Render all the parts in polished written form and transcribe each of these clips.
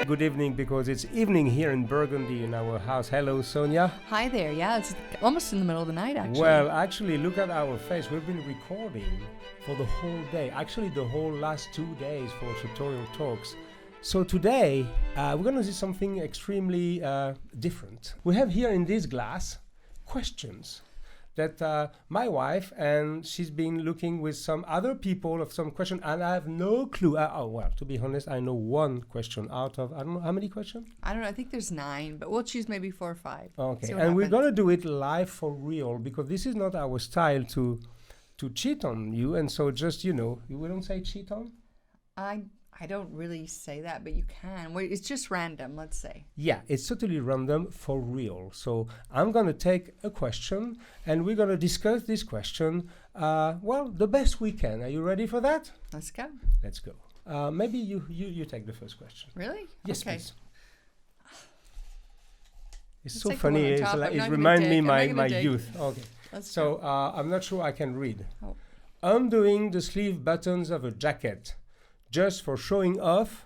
Good evening, because it's evening here in Burgundy in our house. Hello, Sonia. Hi there. Yeah, it's almost in the middle of the night, actually. Well, actually, look at our face. We've been recording for the whole day. Actually, the whole last 2 days for Sartorial Talks. So today, we're going to do something extremely different. We have here in this glass questions that my wife, and she's been looking with some other people of some question, and I have no clue. Well, to be honest, I know one question out of, I don't know, how many questions? I don't know. I think there's 9, but we'll choose maybe 4 or 5. Okay, and we're going to do it live for real, because this is not our style to cheat on you, and so just, we don't say cheat on? I don't really say that, but you can. It's just random, let's say. Yeah, it's totally random for real. So I'm going to take a question, and we're going to discuss this question, the best we can. Are you ready for that? Let's go. Let's go. Maybe you take the first question. Really? Yes, okay. Please. It's Let's so take funny. It reminds me my youth. Okay. So I'm not sure I can read. Oh. Undoing the sleeve buttons of a jacket just for showing off,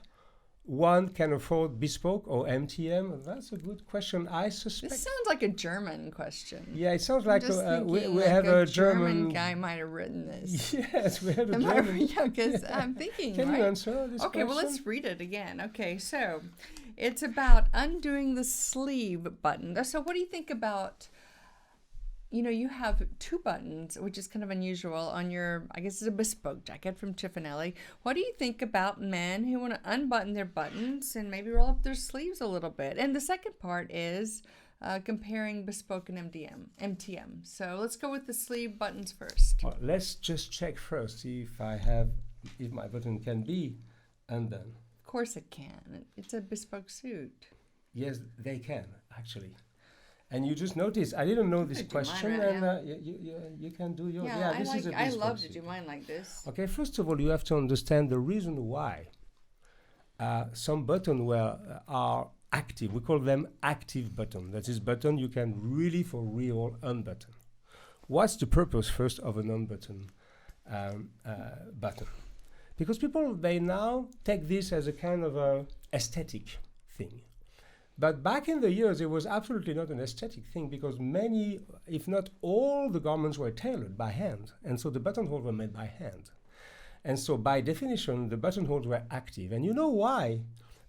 one can afford bespoke or MTM? That's a good question, I suspect. This sounds like a German question. Yeah, it sounds like we like have a German guy might have written this. Yes, we have a German. Yeah, because I'm thinking, Can right? you answer this Okay, question? well, let's read it again. Okay, so it's about undoing the sleeve button. So what do you think about... you have 2 buttons, which is kind of unusual on your, I guess it's a bespoke jacket from Chiffonelli. What do you think about men who want to unbutton their buttons and maybe roll up their sleeves a little bit? And the second part is comparing bespoke and MTM. So let's go with the sleeve buttons first. Well, let's just check first, see if my button can be undone. Of course it can. It's a bespoke suit. Yes, they can, actually. And you just noticed, I didn't know this question, and you can do yours. Yeah, this is a I bespoke love to suit. do mine like this. Okay, first of all, you have to understand the reason why some buttons are active. We call them active buttons. That is button you can really for real unbutton. What's the purpose first of an unbutton button? Because people, they now take this as a kind of a aesthetic thing. But back in the years, it was absolutely not an aesthetic thing, because many, if not all, the garments were tailored by hand. And so the buttonholes were made by hand. And so by definition, the buttonholes were active. And you know why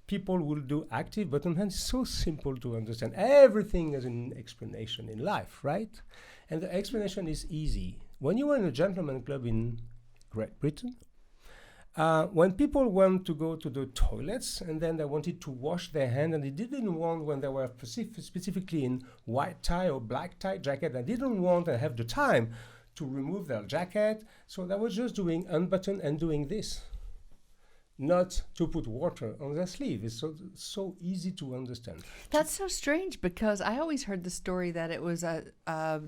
people will do active buttonholes? It's so simple to understand. Everything has an explanation in life, right? And the explanation is easy. When you were in a gentleman club in Great Britain, when people want to go to the toilets and then they wanted to wash their hand, and they didn't want, when they were specifically in white tie or black tie jacket, they didn't want to have the time to remove their jacket, so they were just doing unbutton and doing this, not to put water on their sleeve. It's so easy to understand. That's so strange, because I always heard the story that it was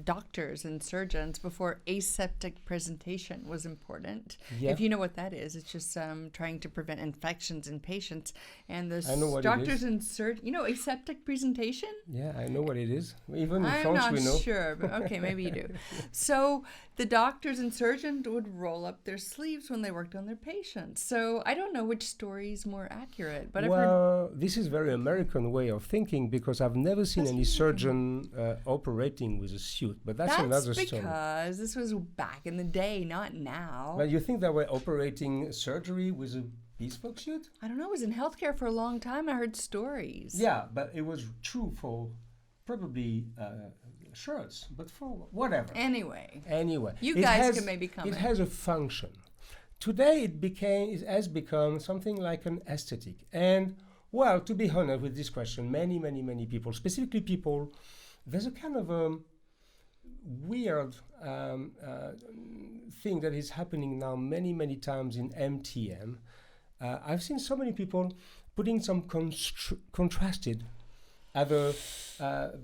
doctors and surgeons before aseptic presentation was important. Yeah. If you know what that is, it's just trying to prevent infections in patients. And the doctors and surgeons, aseptic presentation? Yeah, I know what it is. Even in I'm France, we know. I'm not sure, but okay, maybe you do. So the doctors and surgeons would roll up their sleeves when they worked on their patients. So I don't know which story is more accurate, but this is very American way of thinking, because I've never seen any surgeon operating with a suit, but that's another story. That's because this was back in the day, not now. But you think they were operating surgery with a bespoke suit? I don't know. It was in healthcare for a long time. I heard stories. Yeah, but it was true for probably shirts, but for whatever. Anyway. You guys can maybe comment. It has a function. Today it has become something like an aesthetic. And, well, to be honest with this question, many people, specifically people, there's a kind of a weird thing that is happening now many times in MTM. I've seen so many people putting some contrasted, either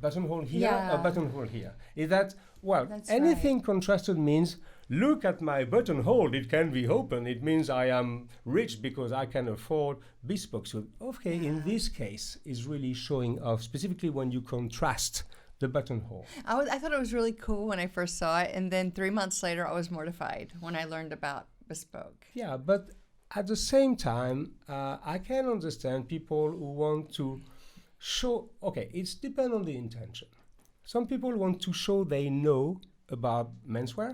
buttonhole here or buttonhole here. Is that, That's anything contrasted means, look at my buttonhole, it can be open. It means I am rich because I can afford bespoke suit. Okay, in this case, is really showing off, specifically when you contrast the buttonhole. I thought it was really cool when I first saw it, and then 3 months later, I was mortified when I learned about bespoke. Yeah, but at the same time, I can understand people who want to show. Okay, it's depend on the intention. Some people want to show they know about menswear.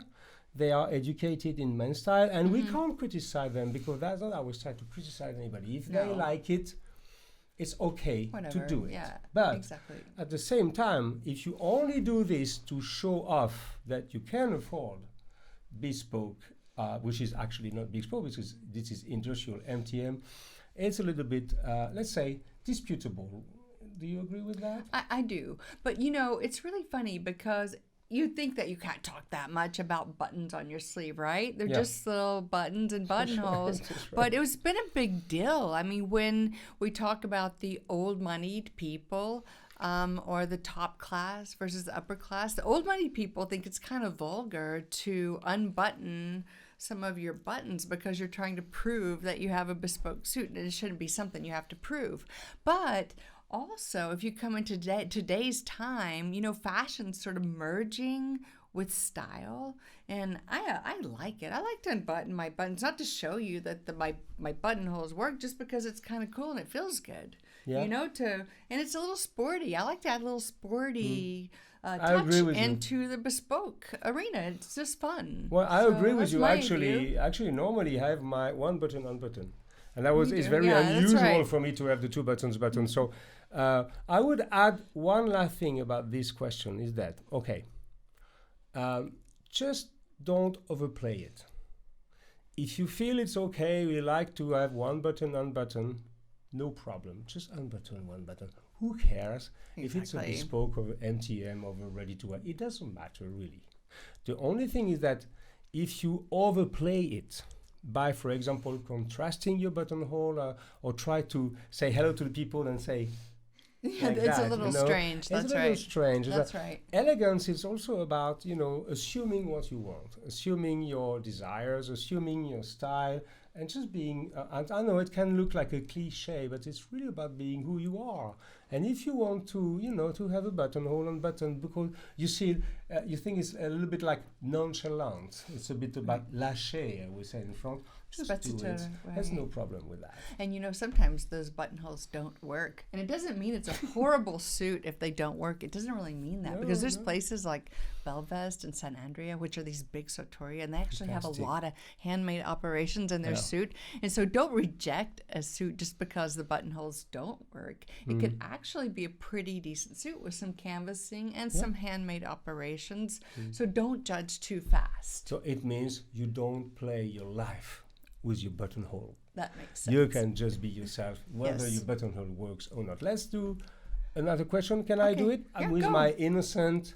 They are educated in men's style, and we can't criticize them because that's not our style to criticize anybody. If they No. like it, it's okay Whatever. to do it. Yeah, But exactly. at the same time, if you only do this to show off that you can afford bespoke, which is actually not bespoke because this is industrial MTM, it's a little bit, let's say, disputable. Do you agree with that? I do. But you know, it's really funny because you think that you can't talk that much about buttons on your sleeve, right? They're Yeah. just little buttons and buttonholes. That's right. But it's been a big deal. I mean, when we talk about the old moneyed people, or the top class versus the upper class, the old moneyed people think it's kind of vulgar to unbutton some of your buttons because you're trying to prove that you have a bespoke suit, and it shouldn't be something you have to prove. But also, if you come into today's time, you know, fashion's sort of merging with style, and I like it. I like to unbutton my buttons, not to show you that my buttonholes work, just because it's kind of cool and it feels good. Yeah. You know, and it's a little sporty. I like to add a little sporty I touch agree with you. into the bespoke arena. It's just fun. Well, I So agree with that's you. my Actually, view. actually, normally I have my one button unbuttoned, and that was You it's do. very Yeah, that's unusual right. for me to have the two buttons buttoned. So I would add one last thing about this question is that okay, just don't overplay it. If you feel it's okay, you like to have one button unbuttoned, no problem. Just unbutton one button. Who cares if it's a Exactly. bespoke or MTM or a ready to wear? It doesn't matter really. The only thing is that if you overplay it by, for example, contrasting your buttonhole or try to say hello to the people and say, Yeah, like it's that, a little you know, strange. it's That's a little right. strange. That's right. Elegance is also about, you know, assuming what you want, assuming your desires, assuming your style, and just being, and I know it can look like a cliche, but it's really about being who you are. And if you want to, you know, to have a buttonhole unbuttoned because you see, you think it's a little bit like nonchalant. It's a bit about lâché, we say in France. Just do it. Spazzatura, There's right. no problem with that. And you know, sometimes those buttonholes don't work. And it doesn't mean it's a horrible suit if they don't work. It doesn't really mean that, No, because there's no. places like Belvest and San Andrea, which are these big Sartorial, and they actually have Fantastic. a lot of handmade operations in their Yeah. suit. And so don't reject a suit just because the buttonholes don't work. It could actually be a pretty decent suit with some canvassing and some handmade operations. So don't judge too fast. So it means you don't play your life with your buttonhole. That makes sense. You can just be yourself, whether Yes. your buttonhole works or not. Let's do another question. Can I do Okay. it? Yeah, I'm with go. my innocent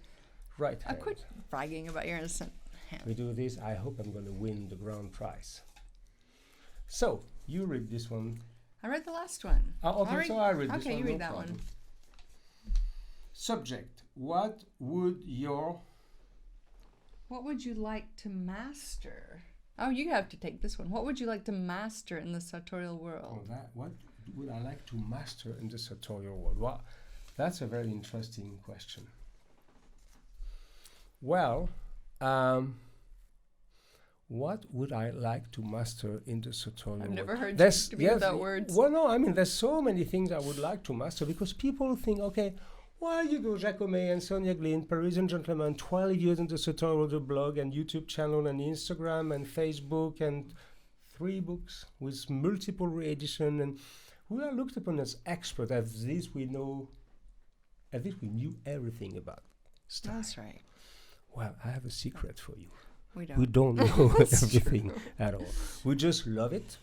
right hand. Quit bragging about your innocent hand. We do this. I hope I'm going to win the grand prize. So, you read this one. I read the last one. Okay, so I read this okay, one. you no read that problem. one. Subject. What would your... What would you like to master? Oh, you have to take this one. What would you like to master in the sartorial world? What would I like to master in the sartorial world? Well, that's a very interesting question. Well, what would I like to master in the sartorial world? I've never heard you There's- speak without words. Well, no, I mean, there's so many things I would like to master because people think, okay, well, you go Jacomet and Sonia Glynn, Parisian Gentleman, 12 years in the sartorial world, a blog and YouTube channel and Instagram and Facebook and 3 books with multiple re-edition, and we are looked upon as experts. As this we know, as if we knew everything about style. That's right. Well, I have a secret for you. We don't. We don't know That's everything true. at all. We just love it.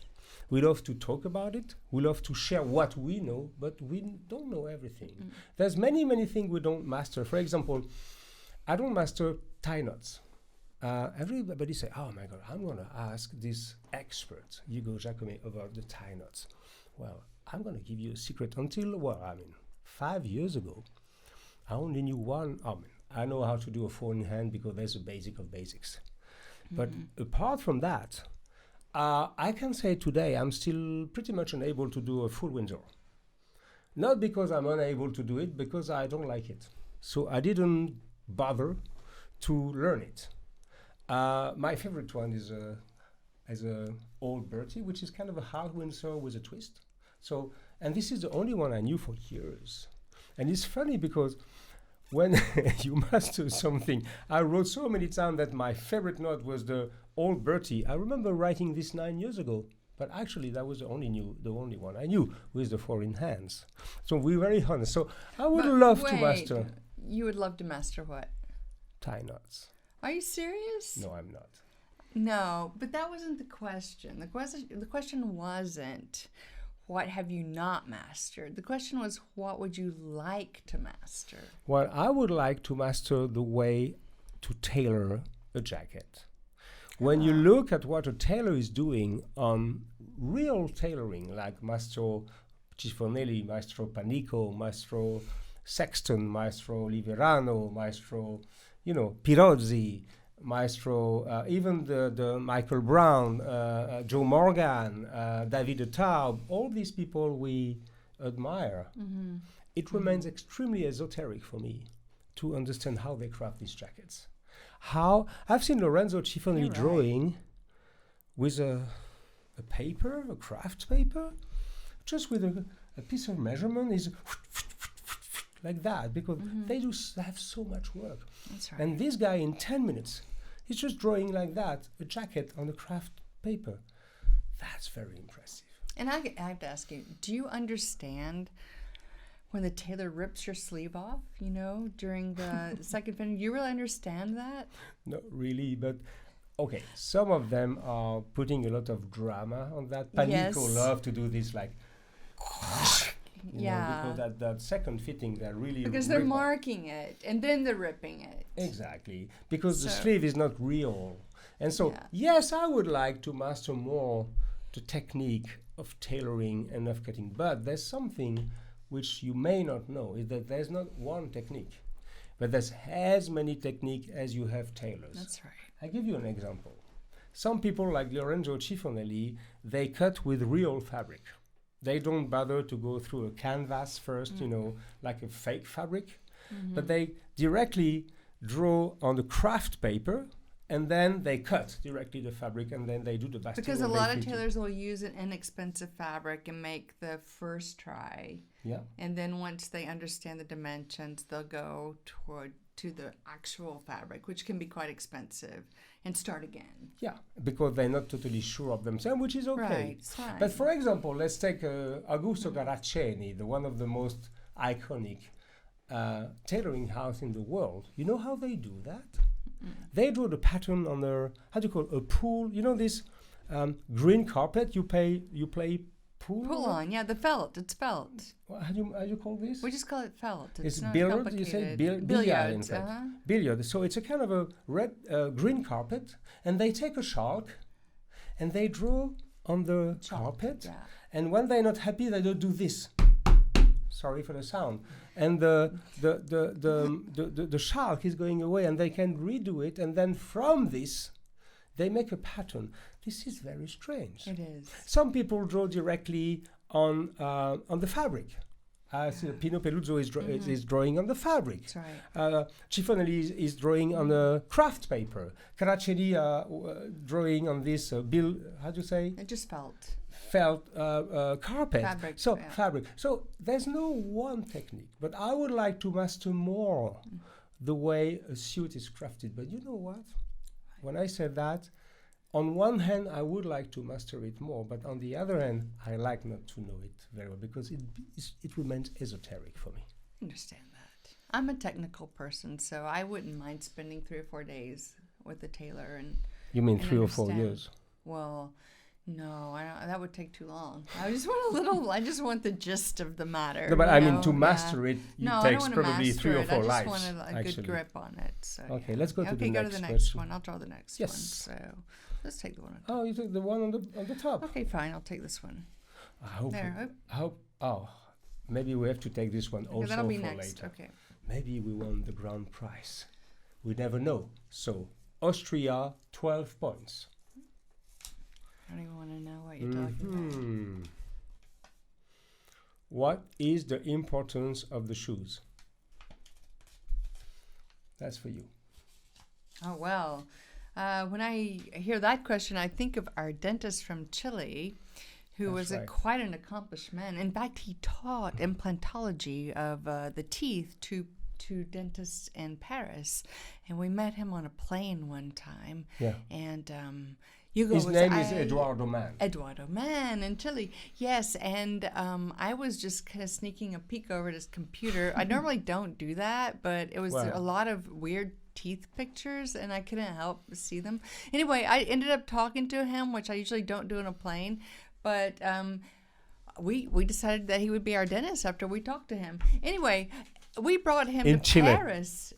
We love to talk about it. We love to share what we know, but we don't know everything. There's many, many things we don't master. For example, I don't master tie knots. Everybody say, oh my God, I'm going to ask this expert, Hugo Jacomet, about the tie knots. Well, I'm going to give you a secret. Until, 5 years ago, I only knew one. I know how to do a 4-in-hand because there's a basic of basics. But apart from that, I can say today I'm still pretty much unable to do a full Windsor. Not because I'm unable to do it, because I don't like it. so I didn't bother to learn it. My favorite one is a Old Bertie, which is kind of a hard Windsor with a twist. So, and this is the only one I knew for years. And it's funny because when you master something, I wrote so many times that my favorite note was the Old Bertie. I remember writing this 9 years ago, but actually that was the only one I knew with the 4 in hands. So we're very honest. So I would love to master. You would love to master what? Tie knots. Are you serious? No, I'm not. No, but that wasn't the question. The question wasn't what have you not mastered. The question was what would you like to master? Well, I would like to master the way to tailor a jacket. When you look at what a tailor is doing on real tailoring, like Maestro Cifonelli, Maestro Panico, Maestro Sexton, Maestro Liverano, Maestro, Pirozzi, Maestro, even the Michael Brown, Joe Morgan, David Taub, all these people we admire. Mm-hmm. It remains extremely esoteric for me to understand how they craft these jackets. How I've seen Lorenzo Cifonelli drawing with a paper, a craft paper, just with a piece of measurement is like that, because they have so much work. That's right. And this guy in 10 minutes, he's just drawing like that, a jacket on a craft paper. That's very impressive. And I have to ask you, do you understand when the tailor rips your sleeve off, during the second fitting? Do you really understand that? Not really, but okay, some of them are putting a lot of drama on that. Panico love to do this like... because that second fitting, they're really... Because they're marking it, and then they're ripping it. Exactly, because the sleeve is not real. And so, yes, I would like to master more the technique of tailoring and of cutting, but there's something which you may not know, is that there's not one technique, but there's as many techniques as you have tailors. That's right. I give you an example. Some people like Lorenzo Cifonelli, they cut with real fabric. They don't bother to go through a canvas first, like a fake fabric, but they directly draw on the craft paper, and then they cut directly the fabric, and then they do the basting. Because a lot of tailors will use an inexpensive fabric and make the first try. Yeah. And then once they understand the dimensions, they'll go to the actual fabric, which can be quite expensive, and start again. Yeah, because they're not totally sure of themselves, which is okay. Right, it's fine. But for example, let's take Augusto Garaceni, one of the most iconic tailoring house in the world. You know how they do that? They draw the pattern on a pool. This green carpet you play pool? Pull on, the felt. It's felt. How do you call this? We just call it felt. It's not billiard. complicated. You say billiard, in fact. Billiard. So it's a kind of a red green carpet, and they take a shark, and they draw on the carpet. Yeah. And when they're not happy, they don't do this. Sorry for the sound. And the shark is going away, and they can redo it, and then from this, they make a pattern. This is very strange. It is. Some people draw directly on the fabric. Pino Peluzzo is drawing on the fabric. That's right. Cifonelli is drawing on a craft paper. Caraccioli drawing on this how do you say? It just felt carpet. Fabric. Fabric. So there's no one technique, but I would like to master more the way a suit is crafted. But you know what? When I said that, on one hand, I would like to master it more, but on the other hand, I like not to know it very well because it remains esoteric for me. I understand that. I'm a technical person, so I wouldn't mind spending 3 or 4 days with a tailor and. You mean 3 or 4 years? Well, no, I don't, that would take too long. I just want the gist of the matter. No, but I mean to master it, takes probably 3 or 4 lives. I just want a good grip on it. So, okay, let's go to the next question. next one. I'll draw the next one. So let's take the one. Oh, you take the one on the top. Okay, fine. I'll take this one. I hope. Oh, maybe we have to take this one also that'll be for next. later. Okay. Maybe we won the grand prize. We never know. So Austria, 12 points. I don't even want to know what you're talking about. What is the importance of the shoes? That's for you. Oh, well. When I hear that question, I think of our dentist from Chile, who That's was right. quite an accomplished man. In fact, he taught implantology of the teeth to dentists in Paris, and we met him on a plane one time. Yeah. And Hugo His was name is Eduardo Mann. Eduardo Mann in Chile. Yes, and I was just kind of sneaking a peek over at his computer. I normally don't do that, but it was Wow. a lot of weird teeth pictures, and I couldn't help but see them. Anyway, I ended up talking to him, which I usually don't do on a plane, but we decided that he would be our dentist after we talked to him. Anyway, we brought him In to Chile. Paris.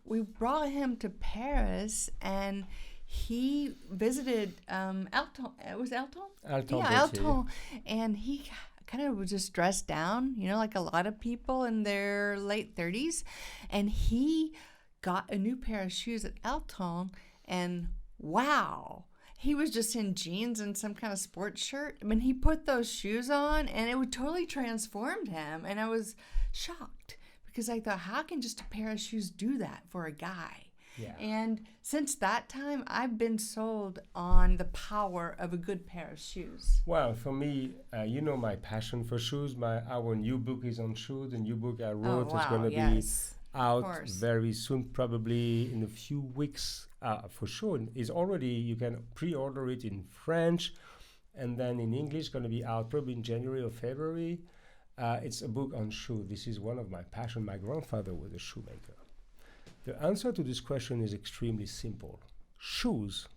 We brought him to Paris, and he visited Alton. It was Alton? Alton, Yeah, Gautier. Alton. And he kind of was just dressed down, like a lot of people in their late 30s. And he got a new pair of shoes at Alton, and wow. He was just in jeans and some kind of sports shirt. I mean, he put those shoes on, and it totally transformed him. And I was shocked because I thought, how can just a pair of shoes do that for a guy? Yeah. And since that time, I've been sold on the power of a good pair of shoes. Well, for me, you know my passion for shoes. Our new book is on shoes. The new book I wrote is going to be out very soon, probably in a few weeks. For sure, is already, you can pre-order it in French, and then in English, going to be out probably in January or February. It's a book on shoes. This is one of my passions. My grandfather was a shoemaker. The answer to this question is extremely simple. Shoes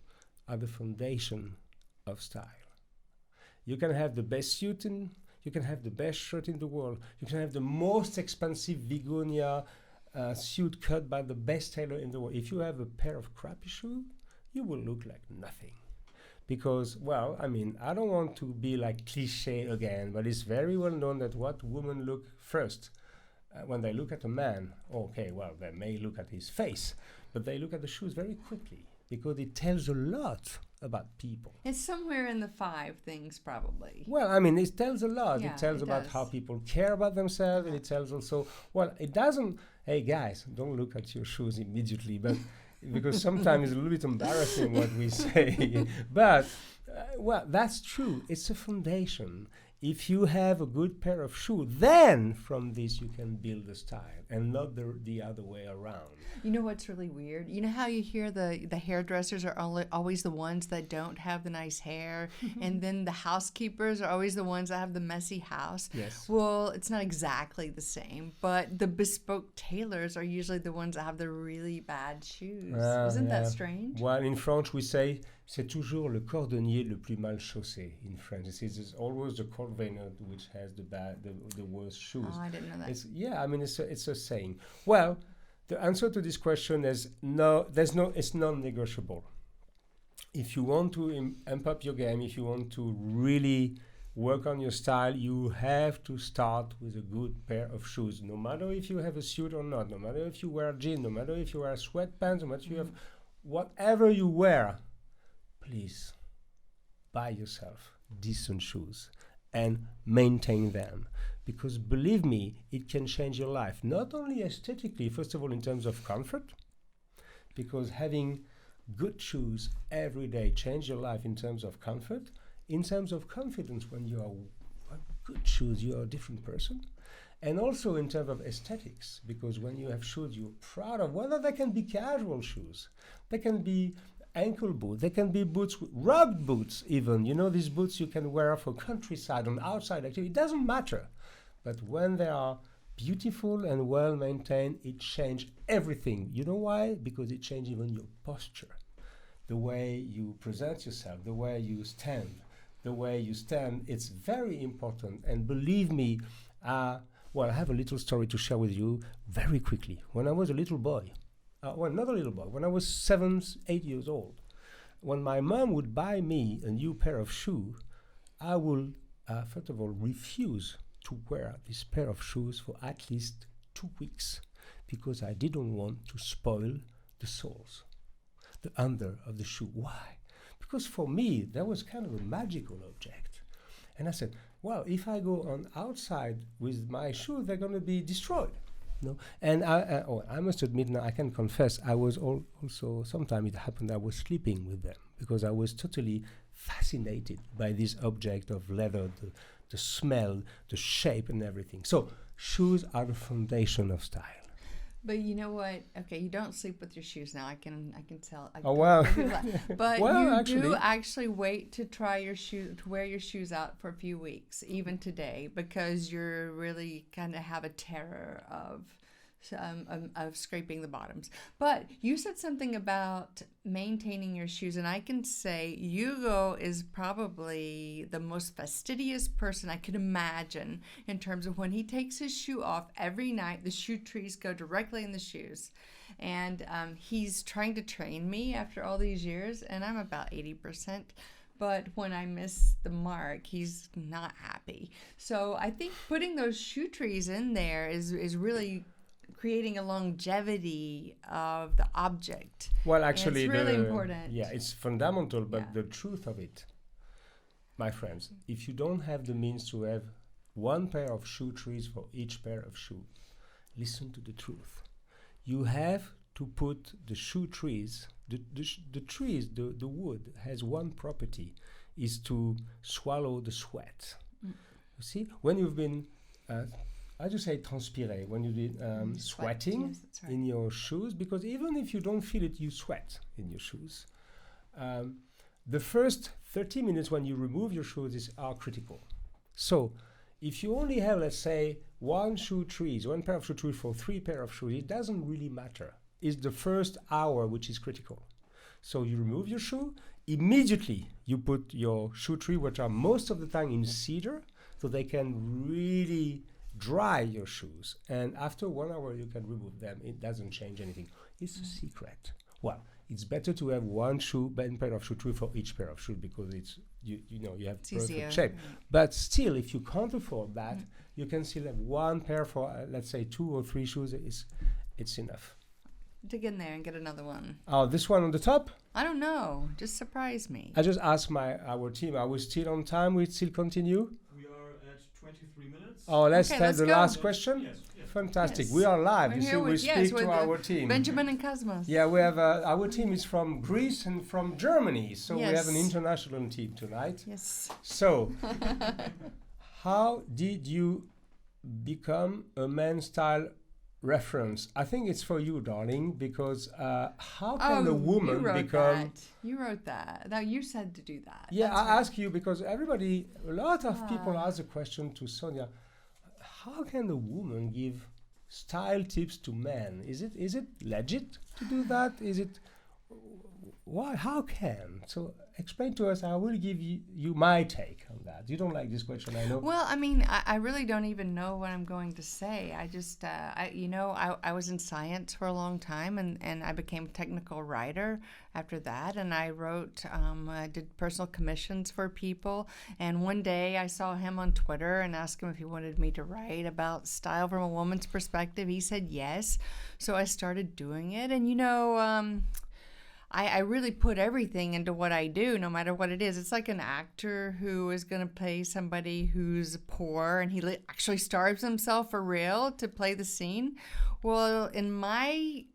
are the foundation of style. You can have the best suit you can have the best shirt in the world. You can have the most expensive Vigonia suit cut by the best tailor in the world. If you have a pair of crappy shoes, you will look like nothing. Because, well, I mean, I don't want to be like cliche again, but it's very well known that what women look first when they look at a man, okay, well, they may look at his face, but they look at the shoes very quickly because it tells a lot about people. It's somewhere in the 5 things, probably. Well, I mean, it tells a lot. Yeah, it tells about how people care about themselves, and it tells also, well, it doesn't, hey, guys, don't look at your shoes immediately, but because sometimes it's a little bit embarrassing what we say. But, well, that's true. It's a foundation. If you have a good pair of shoes, then from this you can build a style, and not the other way around. You know what's really weird? You know how you hear the hairdressers are always the ones that don't have the nice hair, and then the housekeepers are always the ones that have the messy house? Yes. Well, it's not exactly the same, but the bespoke tailors are usually the ones that have the really bad shoes. Isn't that strange? Well, in French we say, c'est toujours le cordonnier le plus mal chaussé in French. It's always the cordwainer which has the worst shoes. Oh, I didn't know that. It's a saying. Well, the answer to this question is no, it's non-negotiable. If you want to amp up your game, if you want to really work on your style, you have to start with a good pair of shoes. No matter if you have a suit or not, no matter if you wear jeans, no matter if you wear sweatpants, no matter if you have whatever you wear, please buy yourself decent shoes and maintain them, because believe me, it can change your life, not only aesthetically, first of all in terms of comfort, because having good shoes every day change your life in terms of comfort, in terms of confidence. When you are good shoes, you are a different person, and also in terms of aesthetics, because when you have shoes you're proud of, whether they can be casual shoes, they can be ankle boots, they can be boots, rugged boots even. You know, these boots you can wear for countryside, on outside activity, it doesn't matter. But when they are beautiful and well maintained, it changes everything. You know why? Because it changes even your posture. The way you present yourself, the way you stand, it's very important. And believe me, well, I have a little story to share with you very quickly. When I was a little boy, not a little boy, when I was 7, 8 years old, when my mom would buy me a new pair of shoes, I would, first of all, refuse to wear this pair of shoes for at least 2 weeks, because I didn't want to spoil the soles, the under of the shoe. Why? Because for me, that was kind of a magical object. And I said, well, if I go on outside with my shoes, they're going to be destroyed. No, and I must admit now, I can confess, I was also, sometimes it happened I was sleeping with them because I was totally fascinated by this object of leather, the smell, the shape, and everything. So shoes are the foundation of style. But you know what? Okay, you don't sleep with your shoes now. I can tell. Oh wow! But well, you do actually wait to try your shoe to wear your shoes out for a few weeks, even today, because you're really kind of have a terror of scraping the bottoms. But you said something about maintaining your shoes, and I can say Hugo is probably the most fastidious person I could imagine in terms of when he takes his shoe off every night, the shoe trees go directly in the shoes. And he's trying to train me after all these years, and I'm about 80%. But when I miss the mark, he's not happy. So I think putting those shoe trees in there is really creating a longevity of the object. Well, actually, it's really important. Yeah, it's fundamental, but the truth of it, my friends, if you don't have the means to have one pair of shoe trees for each pair of shoe, listen to the truth. You have to put the shoe trees, the trees, the wood has one property, is to swallow the sweat. You see, when you've been how do you say transpirer? When you did sweating yes, that's right. in your shoes, because even if you don't feel it, you sweat in your shoes. The first 30 minutes when you remove your shoes are critical. So if you only have, let's say, one pair of shoe trees for 3 pair of shoes, it doesn't really matter. It's the first hour which is critical. So you remove your shoe, immediately you put your shoe tree, which are most of the time in cedar, so they can really dry your shoes, and after 1 hour you can remove them. It doesn't change anything. It's a secret. Well, it's better to have one pair of shoe tree for each pair of shoes because it's you have it's perfect easier. shape. But still, if you can't afford that, you can still have one pair for let's say 2 or 3 shoes. It's enough. Dig in there and get another one. Oh, this one on the top? I don't know. Just surprise me. I just asked our team. Are we still on time? We still continue? We are at 23 minutes. Oh, let's Okay, take let's the go. last question. Yes. Fantastic. Yes. We are live. We're You see, here we with- yes, speak with to our team. Benjamin and Cosmos. Yeah, we have our team is from Greece and from Germany, so we have an Yes. international team tonight. Yes. So, how did you become a men's style reference? I think it's for you, darling, because how can a woman you wrote become? that. You wrote that. Now you said to do that. Yeah, That's I right. ask you because a lot of people ask the question to Sonia. How can a woman give style tips to men? Is it legit to do that? Is it why? How can? So explain to us. I will give you my take on that. You don't like this question, I know. Well, I mean, I really don't even know what I'm going to say. I just, I was in science for a long time, and I became a technical writer after that. And I wrote, I did personal commissions for people. And one day I saw him on Twitter and asked him if he wanted me to write about style from a woman's perspective. He said yes. So I started doing it. And, I really put everything into what I do, no matter what it is. It's like an actor who is going to play somebody who's poor and he actually starves himself for real to play the scene. Well, in my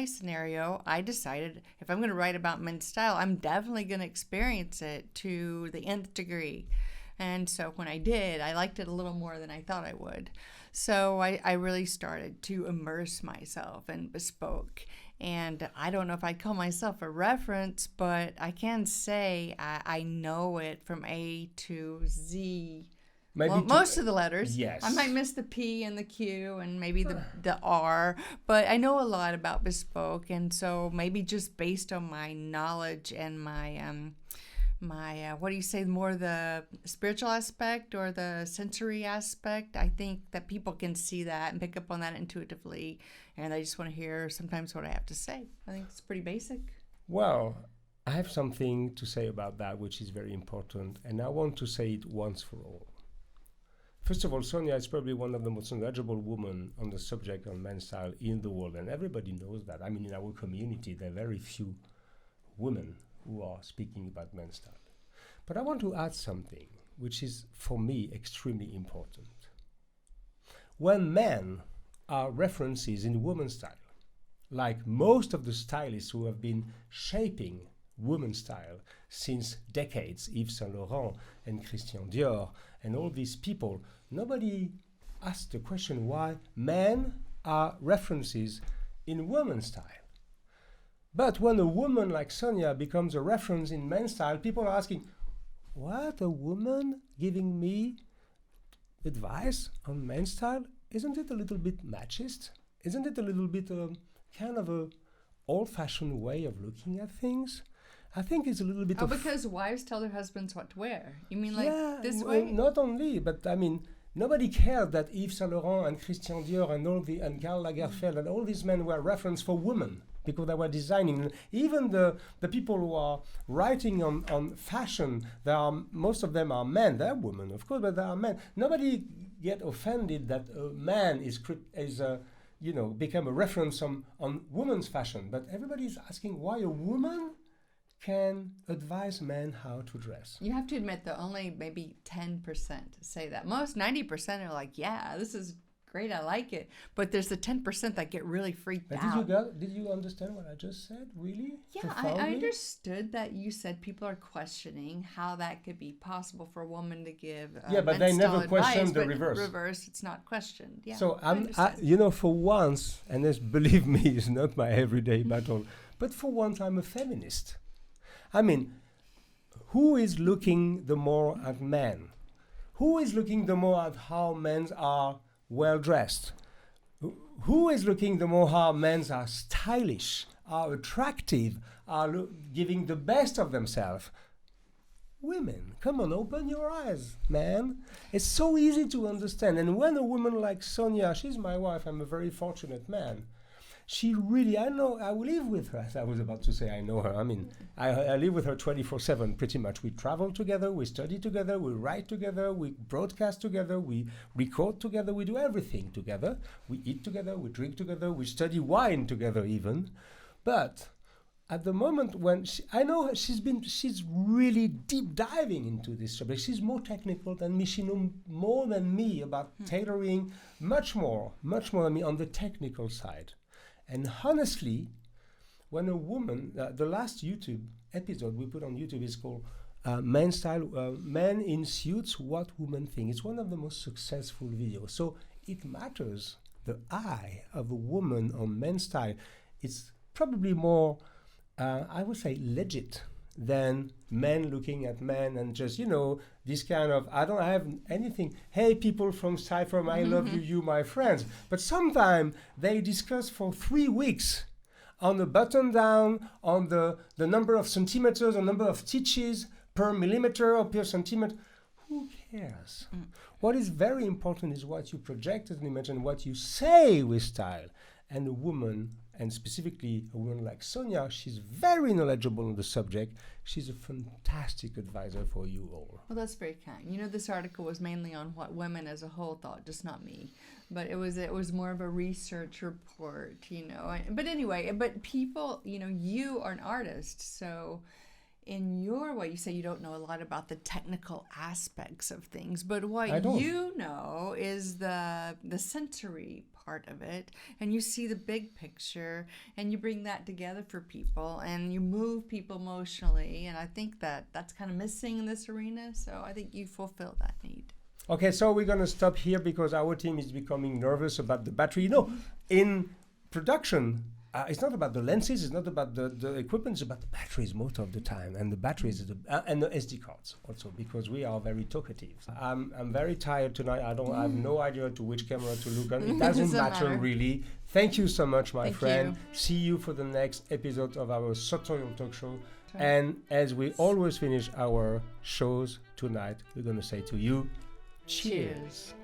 scenario, I decided if I'm going to write about men's style, I'm definitely going to experience it to the nth degree. And so when I did, I liked it a little more than I thought I would. So I really started to immerse myself in bespoke. And I don't know if I'd call myself a reference, but I can say I know it from A to Z. Maybe Most of the letters. Yes. I might miss the P and the Q and maybe the R, but I know a lot about bespoke. And so maybe just based on my knowledge and my what do you say, more the spiritual aspect or the sensory aspect, I think that people can see that and pick up on that intuitively, and they just want to hear sometimes what I have to say. I think it's pretty basic. Well, I have something to say about that, which is very important, and I want to say it once for all. First of all, Sonia is probably one of the most knowledgeable women on the subject on men's style in the world, and everybody knows that. I mean, in our community, there are very few women who are speaking about men's style. But I want to add something which is, for me, extremely important. When men are references in women's style. Like most of the stylists who have been shaping women's style since decades, Yves Saint Laurent and Christian Dior and all these people, nobody asked the question why men are references in women's style. But when a woman like Sonia becomes a reference in men's style, people are asking, what, a woman giving me advice on men's style? Isn't it a little bit machist? Isn't it a little bit kind of a old-fashioned way of looking at things? I think it's a little bit because wives tell their husbands what to wear. You mean like this well, way? not only, but I mean, nobody cared that Yves Saint Laurent and Christian Dior and Karl Lagerfeld and all these men were reference for women because they were designing. Even the people who are writing on fashion, most of them are men. They're women, of course, but they are men. Nobody get offended that a man become a reference on women's fashion. But everybody's asking why a woman can advise men how to dress. You have to admit that only maybe 10% say that. Most 90% are like, yeah, this is great, I like it. But there's the 10% that get really freaked out. Did you understand what I just said? Really? Yeah, I understood that you said people are questioning how that could be possible for a woman to give but they never question the reverse. Reverse, it's not questioned. Yeah. So for once, and this, believe me, is not my everyday battle, but for once I'm a feminist. I mean, who is looking the more at men? Who is looking the more at how men are well dressed? Who is looking the more how men are stylish, are attractive, are giving the best of themselves? Women, come on, open your eyes, man. It's so easy to understand. And when a woman like Sonia, she's my wife, I'm a very fortunate man. She really, I live with her. As I was about to say, I know her. I mean, I live with her 24/7 pretty much. We travel together, we study together, we write together, we broadcast together, we record together, we do everything together. We eat together, we drink together, we study wine together even. But at the moment when I know her, she's really deep diving into this subject. She's more technical than me. She knows more than me about tailoring, much more than me on the technical side. And honestly, when a woman, the last YouTube episode we put on YouTube is called Men in Suits, What Women Think. It's one of the most successful videos. So it matters, the eye of a woman on men's style. It's probably more, I would say, legit than men looking at men and just, this kind of, I don't have anything, hey, people from Cypher, I love you, my friends. But sometimes they discuss for 3 weeks on the button down, on the number of centimeters, the number of stitches per millimeter or per centimeter. Who cares? What is very important is what you project as an image and what you say with style. And a woman, and specifically a woman like Sonia, she's very knowledgeable on the subject. She's a fantastic advisor for you all. Well, that's very kind. This article was mainly on what women as a whole thought, just not me. But it was more of a research report, But anyway, but people, you are an artist, so in your way, you say you don't know a lot about the technical aspects of things, but what you know is the sensory part of it, and you see the big picture, and you bring that together for people, and you move people emotionally, and I think that's kind of missing in this arena, so I think you fulfill that need. Okay, so we're going to stop here because our team is becoming nervous about the battery. In production, it's not about the lenses, it's not about the equipment, it's about the batteries most of the time, and the batteries and the SD cards also, because we are very talkative. I'm very tired tonight. I have no idea to which camera to look at. It doesn't matter really. Thank you so much, my friend. See you for the next episode of our Sartorial talk show. Sure. And as we always finish our shows tonight, we're going to say to you, cheers.